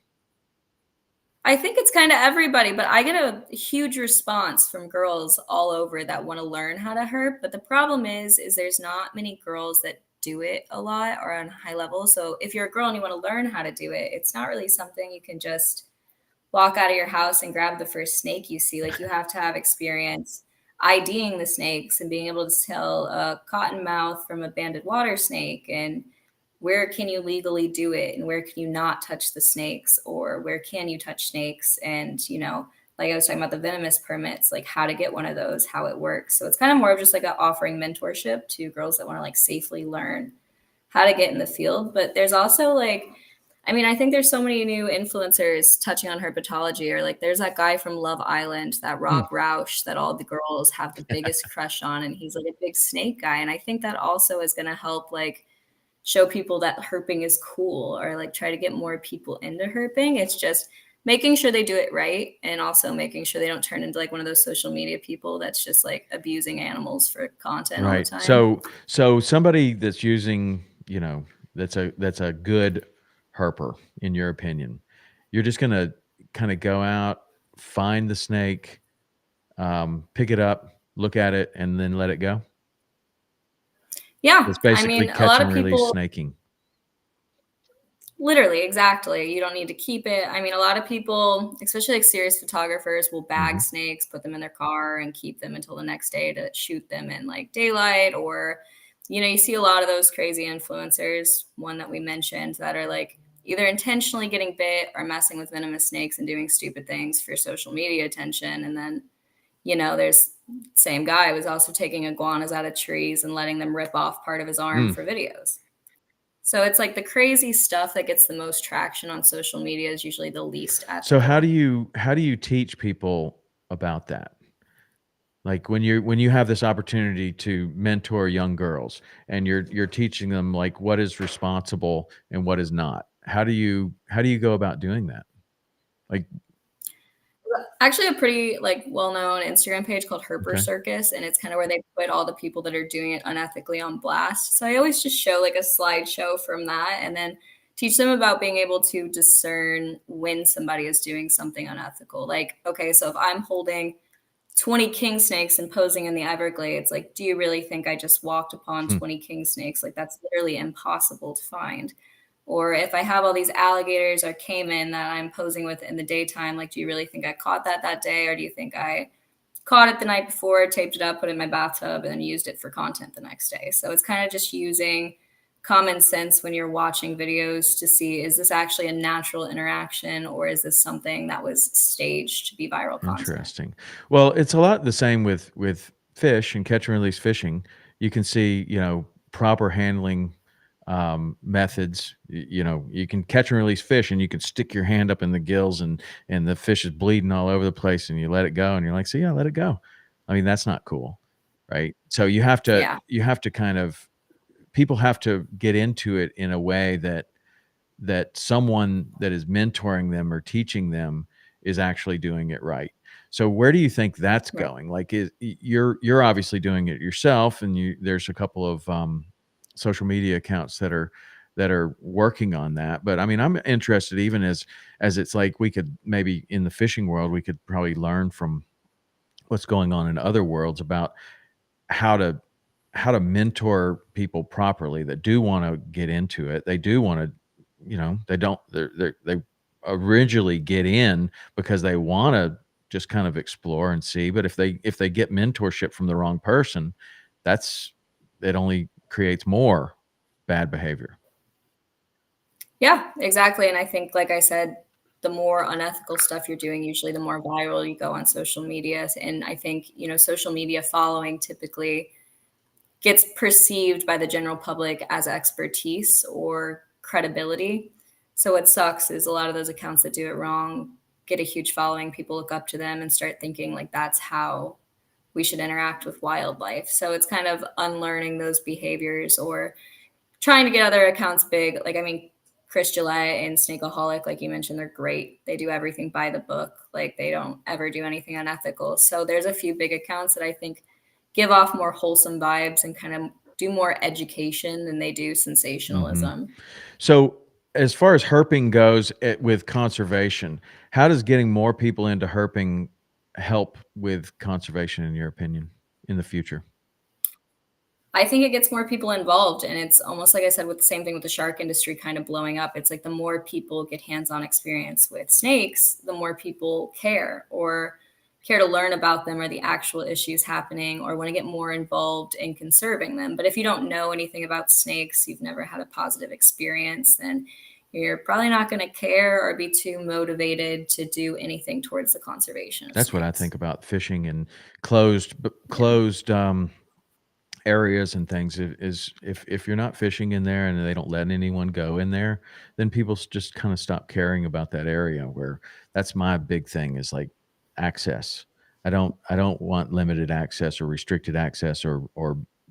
I think it's kind of everybody, but I get a huge response from girls all over that want to learn how to herp. But the problem is there's not many girls that do it a lot or on high level. So if you're a girl and you want to learn how to do it, it's not really something you can just walk out of your house and grab the first snake you see. Like you have to have experience IDing the snakes and being able to tell a cottonmouth from a banded water snake, and where can you legally do it and where can you not touch the snakes, or where can you touch snakes, and like I was talking about the venomous permits, like how to get one of those, how it works. So it's kind of more of just like offering mentorship to girls that want to like safely learn how to get in the field. But there's also like, I mean, I think there's so many new influencers touching on herpetology, or like there's that guy from Love Island, that Hmm. Rob Roush, that all the girls have the biggest crush on, and he's like a big snake guy. And I think that also is going to help like show people that herping is cool, or like try to get more people into herping. It's just making sure they do it right, and also making sure they don't turn into like one of those social media people that's just like abusing animals for content all the Right. time. So somebody that's using, that's a good herper, in your opinion, you're just gonna kind of go out, find the snake, pick it up, look at it, and then let it go. Yeah, It's I basically mean, a catch lot and of release people. snaking. Literally, exactly. You don't need to keep it. I mean, a lot of people, especially like serious photographers, will bag Hmm. snakes, put them in their car, and keep them until the next day to shoot them in like daylight. Or, you see a lot of those crazy influencers, one that we mentioned, that are like either intentionally getting bit or messing with venomous snakes and doing stupid things for social media attention. And then, there's same guy was also taking iguanas out of trees and letting them rip off part of his arm Mm. for videos. So it's like the crazy stuff that gets the most traction on social media is usually the least So ethical. how do you teach people about that? Like when you have this opportunity to mentor young girls and you're teaching them like what is responsible and what is not. How do you go about doing that? Like, Actually, a pretty like well-known Instagram page called Herper okay. Circus, and it's kind of where they put all the people that are doing it unethically on blast. So I always just show like a slideshow from that, and then teach them about being able to discern when somebody is doing something unethical. Like, okay, so if I'm holding 20 king snakes and posing in the Everglades, like, do you really think I just walked upon Hmm. 20 king snakes? Like, that's literally impossible to find. Or if I have all these alligators or caiman that I'm posing with in the daytime, like, do you really think I caught that day? Or do you think I caught it the night before, taped it up, put it in my bathtub, and then used it for content the next day? So it's kind of just using common sense when you're watching videos to see, is this actually a natural interaction, or is this something that was staged to be viral content? Interesting. Well, it's a lot the same with fish and catch and release fishing. You can see, proper handling methods. You can catch and release fish, and you can stick your hand up in the gills, and the fish is bleeding all over the place, and you let it go, and you're like, "See, yeah, let it go." I mean, that's not cool, right? So Yeah. you have to kind of people have to get into it in a way that someone that is mentoring them or teaching them is actually doing it right. So where do you think that's Right. going? Like, you're obviously doing it yourself, and there's a couple of social media accounts that are working on that. But I mean, I'm interested, even as it's like we could maybe in the fishing world we could probably learn from what's going on in other worlds about how to how to mentor people properly that do want to get into it. They do want to, they don't, they originally get in because they want to just kind of explore and see. But if they get mentorship from the wrong person, that's it only creates more bad behavior. Yeah, exactly. And I think, like I said, the more unethical stuff you're doing, usually the more viral you go on social media. And I think, social media following typically gets perceived by the general public as expertise or credibility. So what sucks is a lot of those accounts that do it wrong get a huge following, people look up to them and start thinking like that's how we should interact with wildlife. So it's kind of unlearning those behaviors or trying to get other accounts big. Like, I mean, Chris Gillette and Snakeaholic, like you mentioned, they're great. They do everything by the book. Like, they don't ever do anything unethical. So there's a few big accounts that I think give off more wholesome vibes and kind of do more education than they do sensationalism. So, as far as herping goes with conservation, how does getting more people into herping help with conservation, in your opinion, in the future? I think it gets more people involved, and it's almost like I said with the same thing with the shark industry kind of blowing up. It's like the more people get hands-on experience with snakes, the more people care or care to learn about them or the actual issues happening or want to get more involved in conserving them. But if you don't know anything about snakes, you've never had a positive experience, then you're probably not going to care or be too motivated to do anything towards the conservation of That's what I snakes. think about fishing in closed areas and things. Is if you're not fishing in there and they don't let anyone go in there, then people just kind of stop caring about that area. Where that's my big thing is like access. I don't want limited access or restricted access or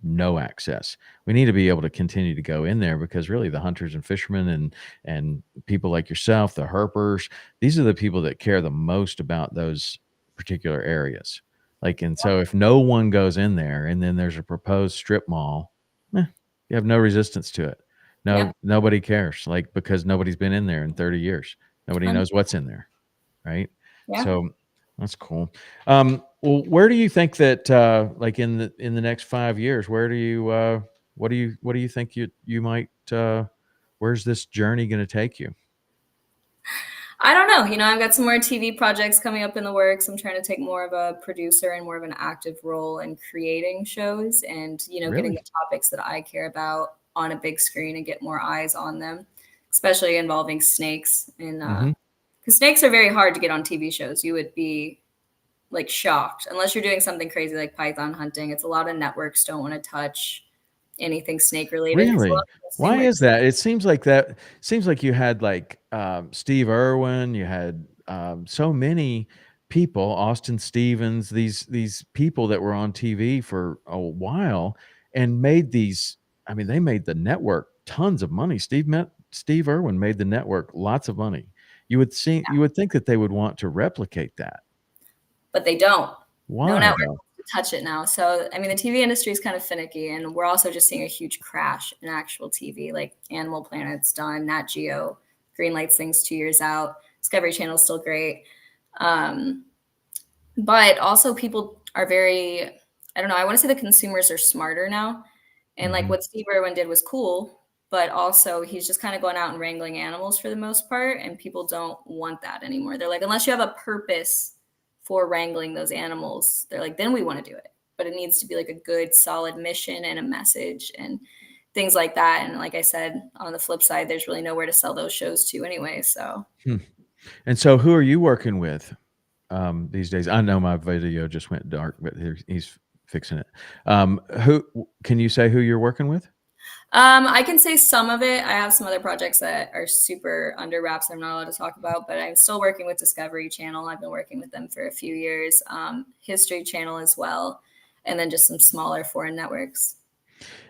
no access. We need to be able to continue to go in there because really the hunters and fishermen and people like yourself, the herpers, these are the people that care the most about those particular areas. Like, and so if no one goes in there and then there's a proposed strip mall, you have no resistance to it. Yep. Nobody cares, like, because nobody's been in there in 30 years. Nobody knows what's in there, right? Yeah. So that's cool. Well, where do you think that, like in the next 5 years, where do you, what do you think you might, where's this journey going to take you? I don't know. I've got some more TV projects coming up in the works. I'm trying to take more of a producer and more of an active role in creating shows and, getting Really? the topics that I care about on a big screen and get more eyes on them, especially involving snakes. And Hmm. because snakes are very hard to get on TV shows. You would be like shocked unless you're doing something crazy like python hunting. It's a lot of networks don't want to touch anything snake related because a lot Really? of people assume Why like is that? It seems like you had like Steve Irwin, you had so many people, Austin Stevens, these people that were on TV for a while and made these. I mean, they made the network tons of money. Steve Irwin made the network lots of money. You would think that they would want to replicate that. but they don't. No Why network though? wants to touch it now. So, I mean, the TV industry is kind of finicky, and we're also just seeing a huge crash in actual TV. Like Animal Planet's done, Nat Geo, greenlights things 2 years out. Discovery Channel's still great. Um, but also, people are very, I don't know, I want to say the consumers are smarter now. And like Hmm. what Steve Irwin did was cool, but also he's just kind of going out and wrangling animals for the most part. And people don't want that anymore. They're like, unless you have a purpose for wrangling those animals, they're like, then we want to do it. But it needs to be like a good, solid mission and a message and things like that. And like I said, on the flip side, there's really nowhere to sell those shows to anyway. So And so, who are you working with these days? I know my video just went dark, but he's fixing it. Who can you say who you're working with? I can say some of it. I have some other projects that are super under wraps I'm not allowed to talk about, but I'm still working with Discovery Channel. I've been working with them for a few years. History Channel as well, and then just some smaller foreign networks.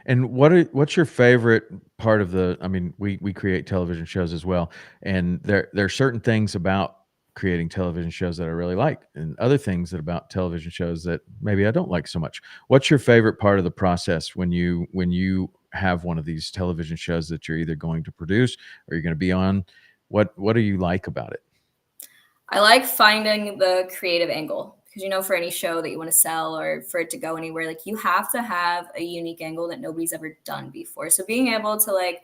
And what's your favorite part of the? I mean, we create television shows as well, and there are certain things about creating television shows that I really like, and other things that about television shows that maybe I don't like so much. What's your favorite part of the process when you have one of these television shows that you're either going to produce or you're going to be on? What do you like about it? I like finding the creative angle because for any show that you want to sell or for it to go anywhere, like you have to have a unique angle that nobody's ever done before. So being able to like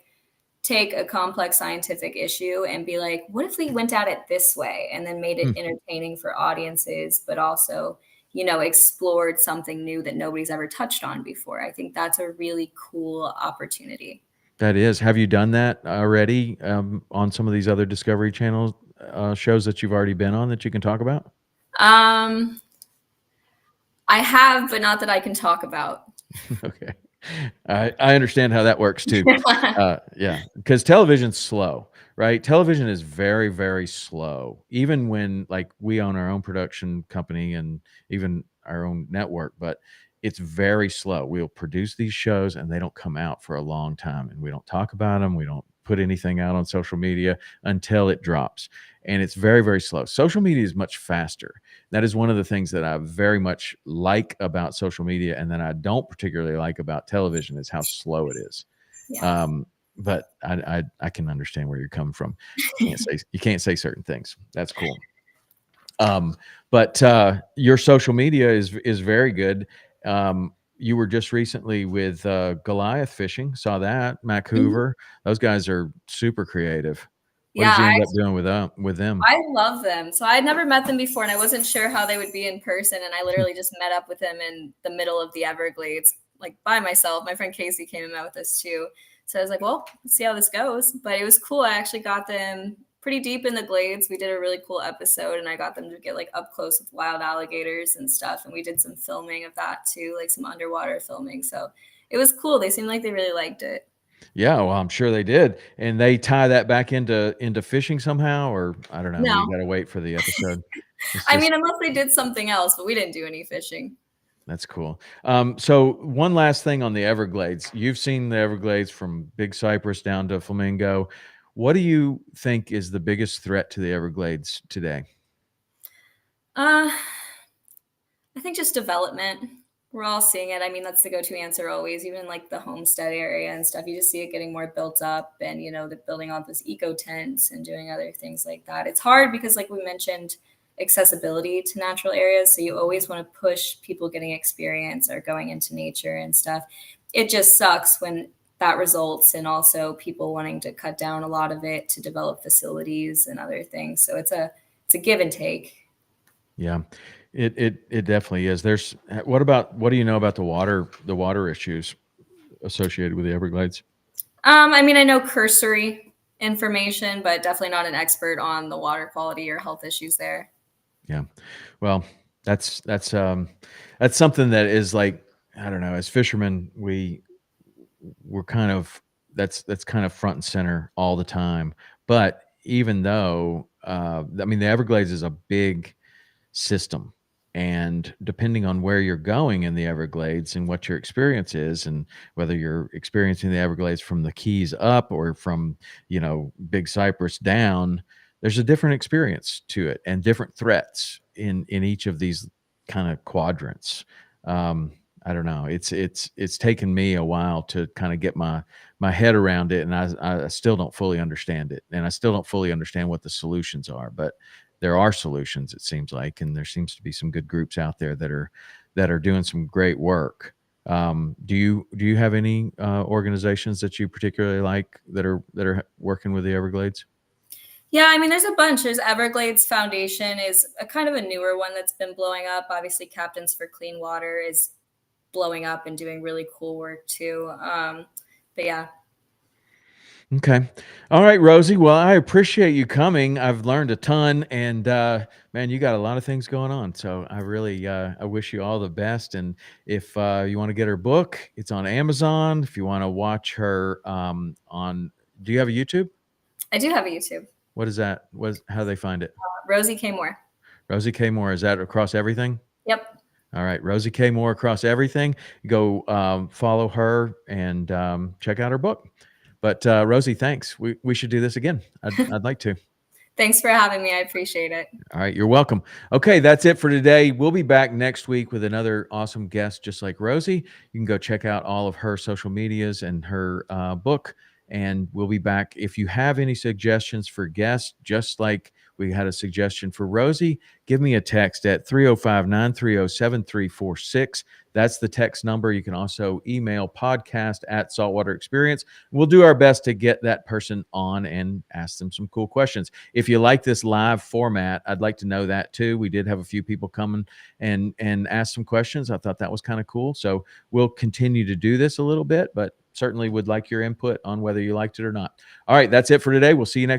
take a complex scientific issue and be like, what if we went at it this way and then made it Hmm. entertaining for audiences, but also, explored something new that nobody's ever touched on before. I think that's a really cool opportunity. That is. Have you done that already on some of these other Discovery Channel shows that you've already been on that you can talk about? Um, I have, but not that I can talk about. Okay. I understand how that works too. Yeah, because television's slow, right? Television is very, very slow. Even when like we own our own production company and even our own network, but it's very slow. We'll produce these shows and they don't come out for a long time, and we don't talk about them. We don't put anything out on social media until it drops. And it's very, very slow. Social media is much faster. That is one of the things that I very much like about social media, and that I don't particularly like about television is how slow it is. Yeah. But I can understand where you're coming from. You can't say certain things. That's cool. But your social media is very good. You were just recently with Goliath Fishing. Saw that. Mac Mhm. Hoover. Those guys are super creative. What Yeah, did you end up doing with them? I love them. So I had never met them before, and I wasn't sure how they would be in person. And I literally just met up with them in the middle of the Everglades, like by myself. My friend Casey came and met with us too. So I was like, well, let's see how this goes. But it was cool. I actually got them pretty deep in the glades. We did a really cool episode, and I got them to get like up close with wild alligators and stuff. And we did some filming of that too, like some underwater filming. So it was cool. They seemed like they really liked it. Yeah, well, I'm sure they did. And they tie that back into fishing somehow, or I don't know. We No, got to wait for the episode. It's I just mean, unless they did something else, but we didn't do any fishing. That's cool. So one last thing on the Everglades. You've seen the Everglades from Big Cypress down to Flamingo. What do you think is the biggest threat to the Everglades today? Uh, I think just development. We're all seeing it. I mean, that's the go-to answer always, even in like the homestead area and stuff. You just see it getting more built up, and they're building all those eco tents and doing other things like that. It's hard because, like we mentioned, accessibility to natural areas. So you always want to push people getting experience or going into nature and stuff. It just sucks when that results in also people wanting to cut down a lot of it to develop facilities and other things. So it's a give and take. Yeah, it definitely is. What do you know about the water issues associated with the Everglades? I mean, I know cursory information, but definitely not an expert on the water quality or health issues there. Yeah. Well, that's something that is like, I don't know, as fishermen, we're kind of that's kind of front and center all the time. But even though I mean the Everglades is a big system, and depending on where you're going in the Everglades and what your experience is, and whether you're experiencing the Everglades from the Keys up or from Big Cypress down, there's a different experience to it and different threats in each of these kind of quadrants. um, I don't know. It's taken me a while to kind of get my head around it, and I still don't fully understand it, and I still don't fully understand what the solutions are. But there are solutions, it seems like, and there seems to be some good groups out there that are doing some great work. Do you have any organizations that you particularly like that are working with the Everglades? Yeah, I mean, there's a bunch. There's Everglades Foundation is a kind of a newer one that's been blowing up. Obviously, Captains for Clean Water is blowing up and doing really cool work too. But yeah, Okay. All right, Rosie. Well, I appreciate you coming. I've learned a ton, and man, you got a lot of things going on. So I really, I wish you all the best. And if you want to get her book, it's on Amazon. If you want to watch her do you have a YouTube? I do have a YouTube. What is that? How do they find it? Rosie K. Moore. Rosie K Moore. Is that across everything? Yep. All right, Rosie K Moore across everything. Go follow her and check out her book. But Rosie, thanks. We should do this again. I'd like to. Thanks for having me. I appreciate it. All right, you're welcome. Okay, that's it for today. We'll be back next week with another awesome guest, just like Rosie. You can go check out all of her social medias and her book, and we'll be back. If you have any suggestions for guests, just like we had a suggestion for Rosie, give me a text at 305-930-7346. That's the text number. You can also email podcast@Saltwater Experience. We'll do our best to get that person on and ask them some cool questions. If you like this live format, I'd like to know that too. We did have a few people come and ask some questions. I thought that was kind of cool. So we'll continue to do this a little bit, but certainly would like your input on whether you liked it or not. All right, that's it for today. We'll see you next